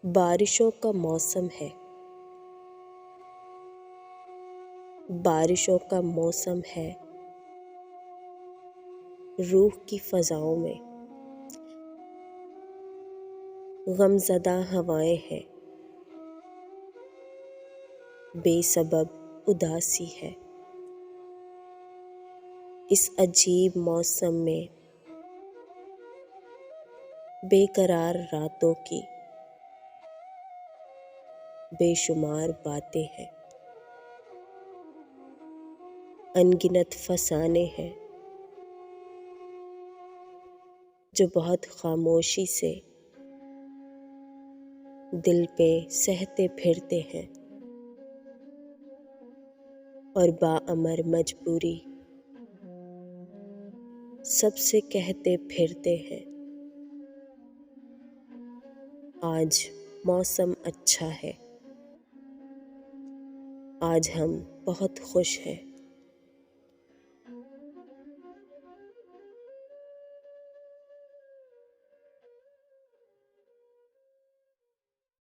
बारिशों का मौसम है। बारिशों का मौसम है। रूह की फ़ज़ाओं में गमज़दा हवाएं हैं। बेसबब उदासी है। इस अजीब मौसम में बेकरार रातों की बेशुमार बातें हैं। अनगिनत फसाने हैं जो बहुत खामोशी से दिल पे सहते फिरते हैं और बाअमर मजबूरी सबसे कहते फिरते हैं। आज मौसम अच्छा है। आज हम बहुत खुश हैं।